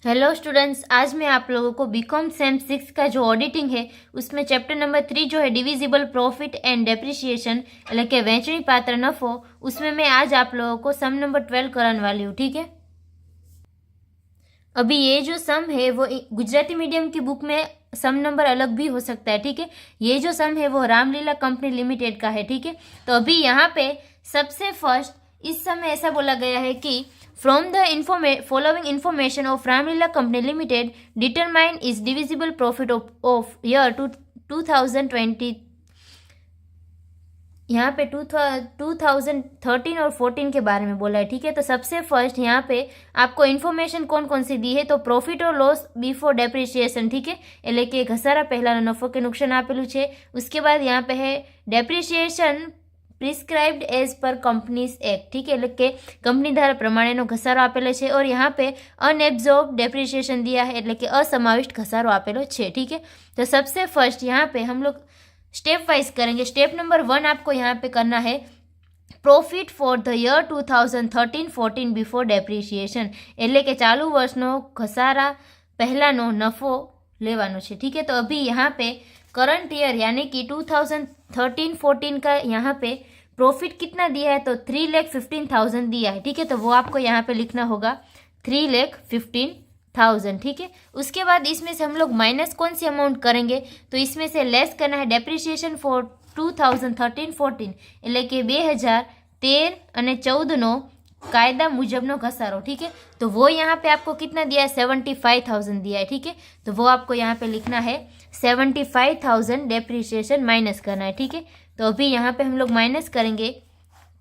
Hello students, आज मैं आप लोगों को बीकॉम सेम 6 का जो ऑडिटिंग है उसमें चैप्टर नंबर 3 जो है डिविजिबल प्रॉफिट एंड डेप्रिसिएशन એટલે કે વહેંચણી પાત્ર નફો, उसमें मैं आज आप लोगों को सम नंबर 12 कराने वाली हूँ। ठीक है, अभी ये जो सम है वो गुजराती मीडियम की बुक में सम नंबर अलग भी हो सकता है। ठीक है, ये जो सम है वो रामलीला कंपनी लिमिटेड का है। ठीक है, तो अभी यहाँ पे सबसे फर्स्ट इस समय ऐसा बोला गया है कि from the following information of Ramlila company limited determine is divisible profit of year 2020। यहाँ पे 2013 और 14 के बारे में बोला है। ठीक है, तो सबसे फर्स्ट यहाँ पे आपको इन्फॉर्मेशन कौन कौन सी दी है, तो प्रॉफिट और लॉस बिफोर डेप्रिसिएशन। ठीक है, એટલે કે ઘસારા પહેલાનો નફો કે નુકસાન આપેલું છે। उसके बाद यहाँ पे है depreciation prescribed as per companies act. ठीक है, એટલે કે કંપની ધારા પ્રમાણેનો ઘસારો આપેલો છે। और यहाँ पे अनएब्जॉर्ब डेप्रिसिएशन दिया है, એટલે કે असमाविष्ट घसारो आपेलो छे। ठीक है, तो सबसे फर्स्ट यहाँ पे हम लोग स्टेप वाइज करेंगे। स्टेप नंबर 1 आपको यहाँ पे करना है profit for the year 2013-14 before depreciation, એટલે કે ચાલુ વર્ષનો ઘસારા પહેલાનો નફો લેવાનો છે। ठीक है, तो अभी यहाँ पे करंट ईयर यानी कि 2013-14 का यहाँ पे प्रॉफिट कितना दिया है, तो 3,15,000 दिया है। ठीक है, तो वो आपको यहाँ पे लिखना होगा 3,15,000। ठीक है, उसके बाद इसमें से हम लोग माइनस कौन सी अमाउंट करेंगे, तो इसमें से लेस करना है डेप्रिसिएशन फॉर 2013-14 એટલે કે 2013 અને 14 નો कायदा मुजबनो घसारो। ठीक है, तो वो यहाँ पे आपको कितना दिया है, 75,000 दिया है। ठीक है, तो वो आपको यहाँ पे लिखना है 75,000 डेप्रिसिएशन माइनस करना है। ठीक है, तो अभी यहाँ पे हम लोग माइनस करेंगे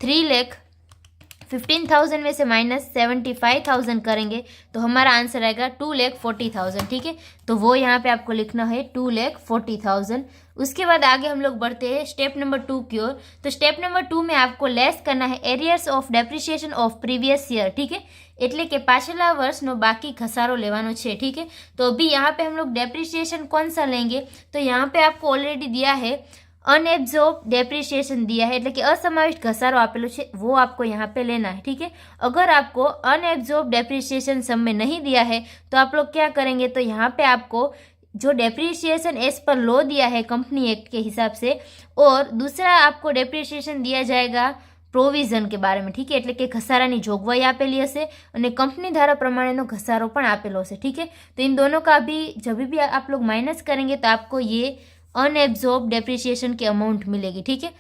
3,15,000 में से माइनस 75,000 करेंगे तो हमारा आंसर आएगा 2,40,000। ठीक है, तो वो यहाँ पे आपको लिखना है 2,40,000। उसके बाद आगे हम लोग बढ़ते हैं स्टेप नंबर 2 की ओर। तो स्टेप नंबर 2 में आपको लेस करना है arrears of depreciation of previous year. ठीक है, એટલે કે પાછલા વર્ષનો બાકી ઘસારો લેવાનો છે। ठीक है, तो अभी यहाँ पे हम लोग डेप्रिसिएशन कौन सा लेंगे, तो यहाँ पे आपको ऑलरेडी दिया है अनएब्जॉर्ब डेप्रिसिएशन दिया है, એટલે કે असमाविष्ट घसारो आपेलो છે, वो आपको यहाँ पे लेना है। ठीक है, अगर आपको अनएब्जॉर्ब डेप्रिसिएशन सम में नहीं दिया है तो आप लोग क्या करेंगे, तो यहाँ पे आपको जो डेप्रिसिएशन एज पर लॉ दिया है कंपनी एक्ट के हिसाब से, और दूसरा आपको डेप्रिसिएशन दिया जाएगा प्रोविजन के बारे में। ठीक है, એટલે કે ઘસારાની જોગવાઈ આપેલી હશે અને કંપની ધારા પ્રમાણેનો ઘસારો પણ આપેલો હશે। ठीक है, तो इन दोनों का अभी जब भी आप लोग माइनस करेंगे तो आपको ये अनएब्जॉर्ब डेप्रिसिएशन की अमाउंट मिलेगी। ठीक है,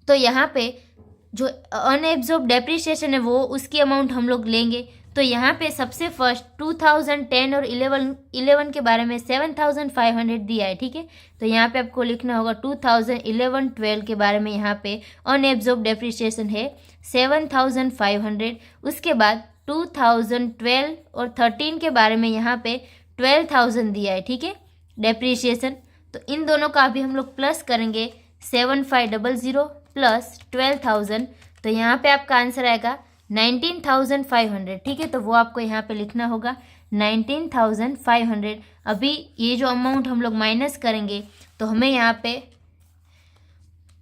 तो यहाँ पे जो अनएब्जॉर्ब डेप्रिसिएशन है वो उसकी अमाउंट हम लोग लेंगे। तो यहाँ पे सबसे फर्स्ट 2010 और 11 के बारे में 7,500 दिया है। ठीक है, तो यहाँ पे आपको लिखना होगा 2011-12 के बारे में यहाँ पे अनएब्जॉर्ब डेप्रिसिएशन है 7,500। उसके बाद 2012 और 13 के बारे में यहाँ पे 12,000 दिया है। ठीक है, डेप्रिसिएशन, तो इन दोनों का अभी हम लोग प्लस करेंगे 7,500 प्लस 12,000, तो यहाँ पे आपका आंसर आएगा 19,500। ठीक है, तो वो आपको यहाँ पे लिखना होगा 19,500। अभी ये जो अमाउंट हम लोग माइनस करेंगे तो हमें यहाँ पे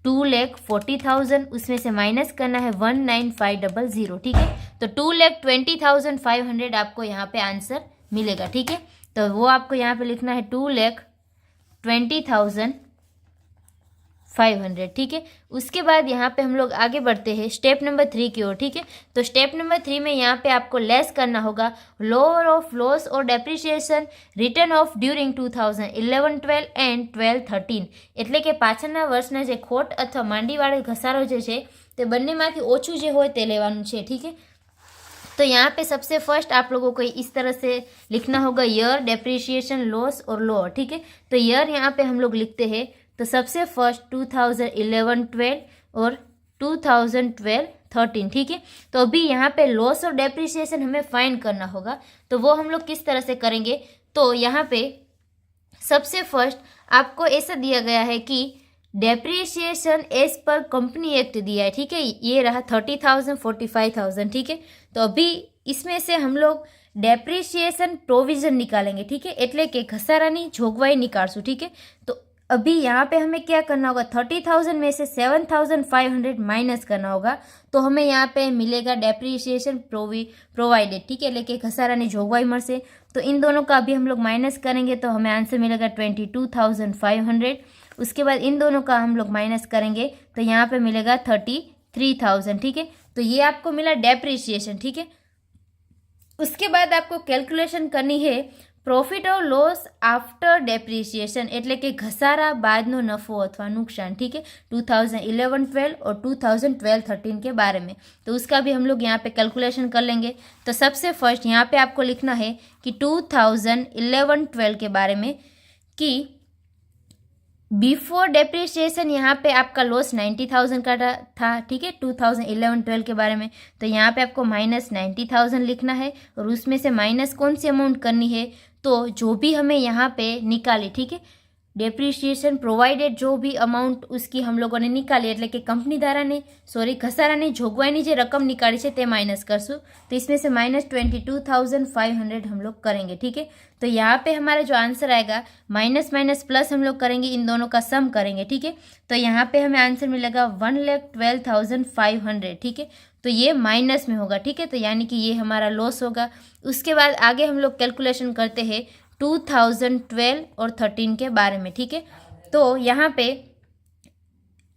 2,40,000 उसमें से माइनस करना है 19,500। ठीक है, तो 2,20,500 आपको यहाँ पे आंसर मिलेगा। ठीक है, तो वो आपको यहाँ पे लिखना है 2,20,500। ठीक है, उसके बाद यहाँ पे हम लोग आगे बढ़ते हैं स्टेप नंबर 3 की ओर। ठीक है, तो स्टेप नंबर 3 में यहाँ पे आपको लेस करना होगा लोअर ऑफ लॉस और depreciation return of during 2011-12 and 12-13, એટલે કે પાછળના વર્ષના જે ખોટ અથવા માંડીવાળો ઘસારો જે છે તે બંનેમાંથી ઓછું જે હોય તે લેવાનું છે। ठीक है, तो यहाँ पे सबसे फर्स्ट आप लोगों को इस तरह से लिखना होगा ईयर डेप्रिसिएशन लॉस और लोअर। ठीक है, तो ईयर यहाँ पे हम लोग लिखते हैं, तो सबसे फर्स्ट 2011-12 और 2012-13। ठीक है, तो अभी यहाँ पे लॉस और डेप्रिसिएशन हमें फाइंड करना होगा, तो वो हम लोग किस तरह से करेंगे, तो यहाँ पे सबसे फर्स्ट आपको ऐसा दिया गया है कि depreciation as per company act दिया है। ठीक है, ये रहा 30,000 45,000। ठीक है, तो अभी इसमें से हम लोग डेप्रिसिएशन प्रोविजन निकालेंगे। ठीक है, એટલે કે ઘસારાની જોગવાઈ निकालશું। ठीक है, तो अभी यहाँ पे हमें क्या करना होगा, 30,000 में से 7,500 माइनस करना होगा, तो हमें यहाँ पे मिलेगा डेप्रिसिएशन प्रोवाइडेड, ठीक है, लेके घसारानी जोगवाई मळशे। तो इन दोनों का अभी हम लोग माइनस करेंगे तो हमें आंसर मिलेगा 22,500। उसके बाद इन दोनों का हम लोग माइनस करेंगे तो यहाँ पे मिलेगा 33,000, ठीक है। तो ये आपको मिला डेप्रिसिएशन, ठीक है। उसके बाद आपको कैलकुलेशन करनी है प्रॉफिट और लॉस आफ्टर डेप्रिसिएशन, एटले कि घसारा बादनो नफो अथवा नुकसान, ठीक है, 2011-12 और 2012-13 के बारे में। तो उसका भी हम लोग यहाँ पे कैलकुलेशन कर लेंगे। तो सबसे फर्स्ट यहाँ पे आपको लिखना है कि 2011-12 के बारे में कि बिफोर डेप्रिसिएशन यहाँ पे आपका लॉस 90,000 का था, ठीक है, 2011-12 के बारे में। तो यहाँ पे आपको माइनस 90,000 लिखना है और उसमें से माइनस कौन सी अमाउंट करनी है, तो जो भी हमें यहाँ पे निकाली, ठीक है, डेप्रिसिएशन प्रोवाइडेड जो भी अमाउंट उसकी हम लोगों ने निकाली, એટલે કે કંપની ધારાને ઘસારાની જોગવાઈની જે રકમ निकाली છે તે माइनस करશું। तो इसमें से माइनस 22,500 हम लोग करेंगे, ठीक है। तो यहाँ पे हमारा जो आंसर आएगा माइनस माइनस प्लस हम लोग करेंगे, इन दोनों का सम करेंगे, ठीक है। तो यहाँ पे हमें आंसर मिलेगा 1,12,500, ठीक है। तो ये माइनस में होगा, ठीक है, तो यानी कि ये हमारा लॉस होगा। उसके बाद आगे हम लोग कैलकुलेशन करते हैं 2012 और 13 के बारे में, ठीक है। तो यहाँ पे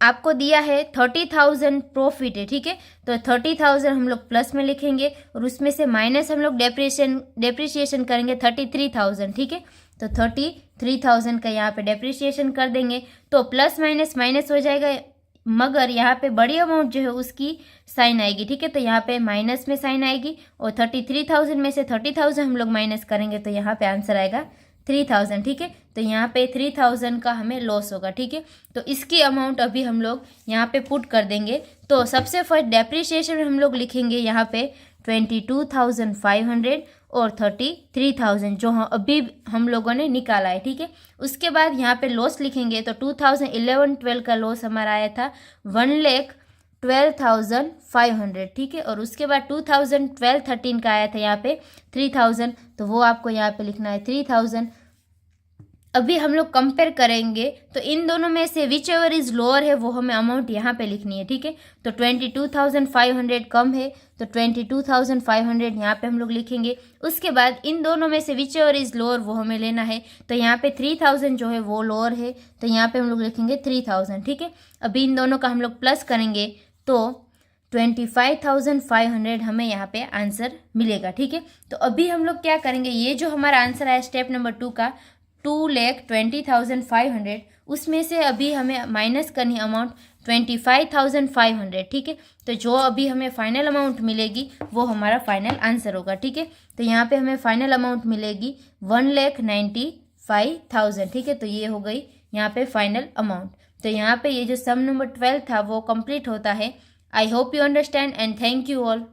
आपको दिया है 30,000 प्रॉफिट है, ठीक है। तो 30,000 हम लोग प्लस में लिखेंगे और उसमें से माइनस हम लोग डेप्रिसिएशन करेंगे 33,000, ठीक है। तो 33,000 का यहाँ पे डेप्रिसिएशन कर देंगे तो प्लस माइनस माइनस हो जाएगा, मगर यहाँ पे बड़ी अमाउंट जो है उसकी साइन आएगी, ठीक है। तो यहाँ पे माइनस में साइन आएगी और 33,000 में से 30,000 हम लोग माइनस करेंगे तो यहाँ पे आंसर आएगा 3,000, ठीक है। तो यहाँ पे 3,000 का हमें लॉस होगा, ठीक है। तो इसकी अमाउंट अभी हम लोग यहाँ पे पुट कर देंगे। तो सबसे फर्स्ट डेप्रिसिएशन हम लोग लिखेंगे यहाँ पे 22,500 और 33,000 जो अभी हम लोगों ने निकाला है, ठीक है। उसके बाद यहाँ पे लॉस लिखेंगे तो 2011-12 का लॉस हमारा आया था 1,12,500, ठीक है। और उसके बाद 2012-13 का आया था यहाँ पे 3,000, तो वो आपको यहाँ पे लिखना है 3,000। अभी हम लोग कंपेयर करेंगे तो इन दोनों में से विच एवर इज लोअर है वो हमें अमाउंट यहाँ पे लिखनी है, ठीक है। तो 22,500 कम है तो 22,500 यहाँ पे हम लोग लिखेंगे। उसके बाद इन दोनों में से विच एवर इज लोअर वो हमें लेना है, तो यहाँ पे 3,000 जो है वो लोअर है तो यहाँ पे हम लोग लिखेंगे 3,000, ठीक है। अभी इन दोनों का हम लोग प्लस करेंगे तो 25,500 हमें यहाँ पे आंसर मिलेगा, ठीक है। तो अभी हम लोग क्या करेंगे, ये जो हमारा आंसर आया स्टेप नंबर 2 का 2,20,500, उसमें से अभी हमें माइनस करनी अमाउंट 25,500, ठीक है। तो जो अभी हमें फाइनल अमाउंट मिलेगी वो हमारा फाइनल आंसर होगा, ठीक है। तो यहाँ पे हमें फाइनल अमाउंट मिलेगी 1,95,000, ठीक है। तो ये हो गई यहाँ पे फाइनल अमाउंट। तो यहाँ पे ये जो सम नंबर 12 था वो कंप्लीट होता है। I hope you understand and thank you all.